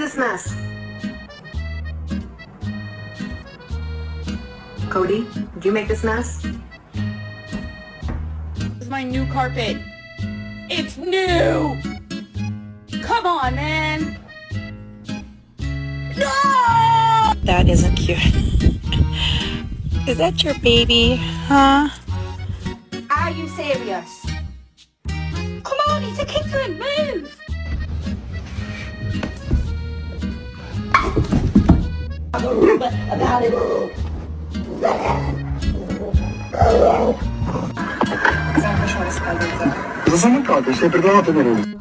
this mess? Cody, did you make this mess? This is my new carpet. It's new! Come on, man! No! That isn't cute. Is that your baby, huh? Are you serious? Come on, it's a kitten, move! About it. Cosa sono accade? Sei perdonato, Nerone?